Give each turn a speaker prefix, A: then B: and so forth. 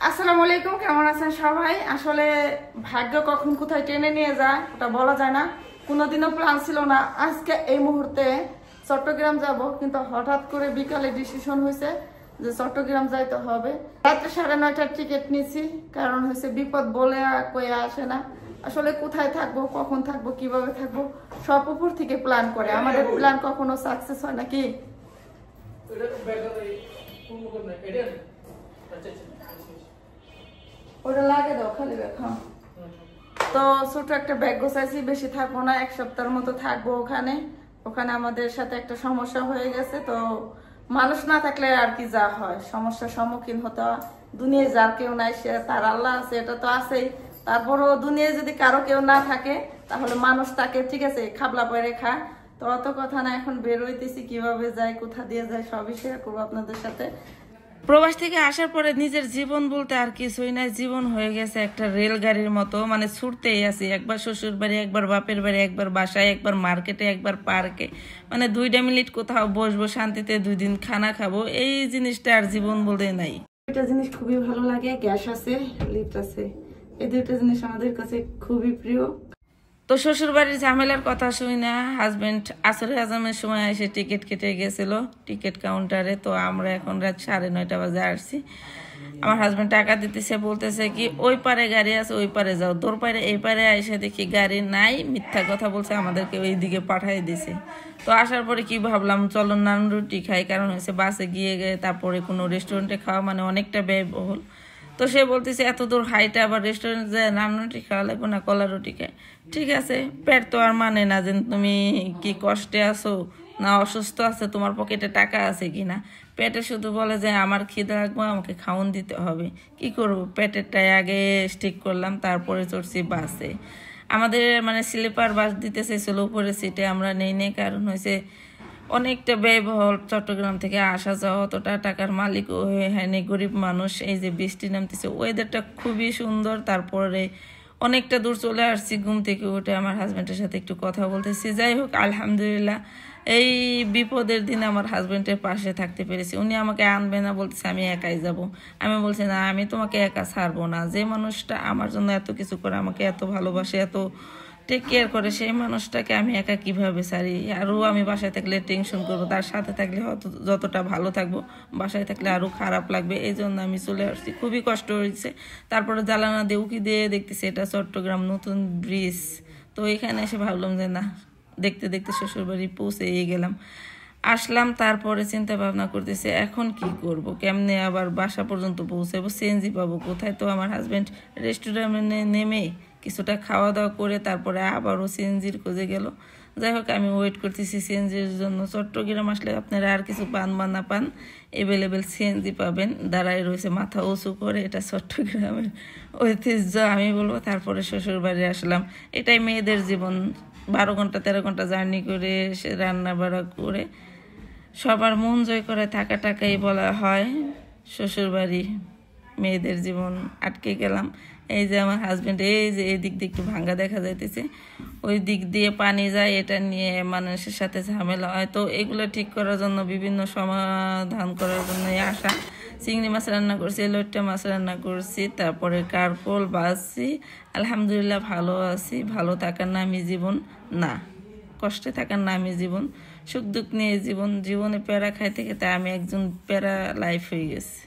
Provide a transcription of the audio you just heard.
A: আসসালামু আলাইকুম, কেমন আছেন সবাই? আসলে ভাগ্য কখন কোথায় টেনে নিয়ে যায় ওটা বলা যায় না। কোনোদিনও প্ল্যান ছিল না আজকে এই মুহূর্তে চট্টগ্রাম যাব, কিন্তু হঠাৎ করে বিকালে ডিসিশন হয়েছে যে চট্টগ্রাম যাইতে হবে। রাত্রে 9:30টার টিকিট নিছি, কারণ হচ্ছে বিপদ বলে কয়ে আসে না। আসলে কোথায় থাকবো, কখন থাকবো, কিভাবে থাকবো সব উপর থেকে প্ল্যান করে। আমাদের প্ল্যান কখনো সাকসেস হয় নাকি? ওটা লাগে দাও, খালি রাখো। তো ছোট একটা ব্যাগ গোছাইছি, বেশি থাকবো না, এক সপ্তাহের মতো থাকবো ওখানে। ওখানে আমাদের সাথে একটা সমস্যা হয়ে গেছে, তো মানুষ না থাকলে আর কি যা হয় সমস্যার সম্মুখীন হতে হয়। দুনিয়ায় যার কেউ নাই, সে তার আল্লাহ আছে, এটা তো আছেই। তারপরও দুনিয়ায় যদি কারো কেউ না থাকে তাহলে মানুষ তাকে ঠিক আছে খাবলা পরে খায়। তো অত কথা না, এখন বের হইতেছি, কিভাবে যাই, কোথা দিয়ে যাই সবই শেয়ার করবো আপনাদের সাথে। প্রবাস থেকে আসার পরে নিজের জীবন বলতে আর কিছুই নাই। জীবন হয়ে গেছে একটা রেলগাড়ির মতো, মানে ছুটতেই আছি। একবার শ্বশুর বাড়ি, একবার বাপের বাড়ি, একবার বাসায়, একবার মার্কেটে, একবার পার্কে। মানে 2 মিনিট কোথাও বসবো শান্তিতে, 2 দিন খানা খাবো, এই জিনিসটা আর জীবন বলতে নাই। একটা জিনিস খুবই ভালো লাগে, গ্যাস আছে, লিফট আছে, এই 2টা জিনিস আমাদের কাছে খুবই প্রিয়। তো শ্বশুর বাড়ির ঝামেলার কথা শুই না, হাজবেন্ড আসরে আজমের সময় এসে টিকিট কেটে গেছিল টিকিট কাউন্টারে। তো আমরা এখন রাত 9:30 বাজে আসছি। আমার হাজবেন্ড টাকা দিতেছে, বলতেছে কি ওই পারে গাড়ি আছে, ওই পারে যাও। তোর পারে এই পারে এসে দেখি গাড়ি নাই, মিথ্যা কথা বলছে, আমাদেরকে ওই দিকে পাঠিয়ে দিছে। তো আসার পরে কি ভাবলাম, চলো নান রুটি খাই, কারণ হচ্ছে বাসে গিয়ে তারপরে কোনো রেস্টুরেন্টে খাওয়া মানে অনেকটা ব্যয়বহুল। তো সে বলতেছে এত দূর হাইটে আবার রেস্টুরেন্ট যায়, নান রুটি খাওয়া লাগবে না, কলা রুটি খায়। ঠিক আছে, পেট তো আর মানে না যে তুমি কি কষ্টে আছো না অসুস্থ আছে, তোমার পকেটে টাকা আছে কিনা। পেটে শুধু বলে যে আমার খিদে লাগবে, আমাকে খাওয়ান দিতে হবে। কি করবো, পেটেরটাই আগে স্টিক করলাম, তারপরে চড়ছি বাসে। আমাদের মানে স্লিপার বাস দিতে চাইছিল উপরে সিটে, আমরা নেই, কারণ হয়েছে অনেকটা ব্যয়বহুল। চট্টগ্রাম থেকে আসা যাওয়া, অতটা টাকার মালিক হয়নি, গরিব মানুষ। এই যে বৃষ্টি নামতেছে, ওয়েদারটা খুবই সুন্দর। তারপরে অনেকটা দূর চলে আসছি, ঘুম থেকে উঠে আমার হাজব্যান্ডের সাথে একটু কথা বলতেছি। যাই হোক, আলহামদুলিল্লাহ এই বিপদের দিন আমার হাজব্যান্ডের পাশে থাকতে পেরেছি। উনি আমাকে আনবে না, বলতেছে আমি একাই যাব। আমি বলছি না, আমি তোমাকে একা ছাড়বো না। যে মানুষটা আমার জন্য এত কিছু করে, আমাকে এত ভালোবাসে, এত টেক কেয়ার করে, সেই মানুষটাকে আমি একা কিভাবে ছাড়ি? আরও আমি বাসায় থাকলে টেনশন করবো, তার সাথে থাকলে যতটা ভালো থাকবো, বাসায় থাকলে আরও খারাপ লাগবে। এই জন্য আমি চলে আসছি, খুবই কষ্ট হয়েছে। তারপরে জ্বালানা দিয়ে উকি দিয়ে দেখতেছি এটা চট্টগ্রাম নতুন ব্রিজ। তো এখানে এসে ভাবলাম যে না, দেখতে দেখতে শ্বশুরবাড়ি পৌঁছে গেলাম, আসলাম। তারপরে চিন্তা ভাবনা করতেছে এখন কি করব, কেমনে আবার বাসা পর্যন্ত পৌঁছাবো, সিএনজি পাবো কোথায়। তো আমার হাজব্যান্ড রেস্টুরেন্টে নেমে কিছুটা খাওয়া দাওয়া করে তারপরে আবারও সিএনজির খোঁজে গেল। যাই হোক, আমি ওয়েট করতেছি সিএনজির জন্য। চট্টগ্রাম আসলে আপনারা আর কিছু পান বা না পান, অ্যাভেলেবেল সিএনজি পাবেন। দাঁড়ায় রয়েছে মাথা উঁচু করে, এটা চট্টগ্রামের ঐতিহ্য আমি বলবো। তারপরে শ্বশুর বাড়ি আসলাম। এটাই মেয়েদের জীবন, 12 ঘন্টা 13 ঘন্টা জার্নি করে সে রান্না বাড়া করে সবার মন জয় করে থাকাটাকেই বলা হয় শ্বশুরবাড়ি। মেয়েদের জীবন। আটকে গেলাম। এই যে আমার হাজব্যান্ড, এই যে এই দিক দিয়ে একটু ভাঙ্গা দেখা যাইতেছে, ওই দিক দিয়ে পানি যায়, এটা নিয়ে মানুষের সাথে ঝামেলা হয়। তো এগুলো ঠিক করার জন্য, বিভিন্ন সমাধান করার জন্য আসা। চিংড়ি মাছ রান্না করছি, লইট্টা মাছ রান্না করছি, তারপরে কারকোল বাজছি। আলহামদুলিল্লাহ ভালো আছি। ভালো থাকার নামই জীবন না, কষ্টে থাকার নামই জীবন। সুখ দুঃখ নিয়ে জীবন। জীবনে প্যারা খাইতে খেতে আমি একজন প্যারা লাইফ হয়ে গেছি।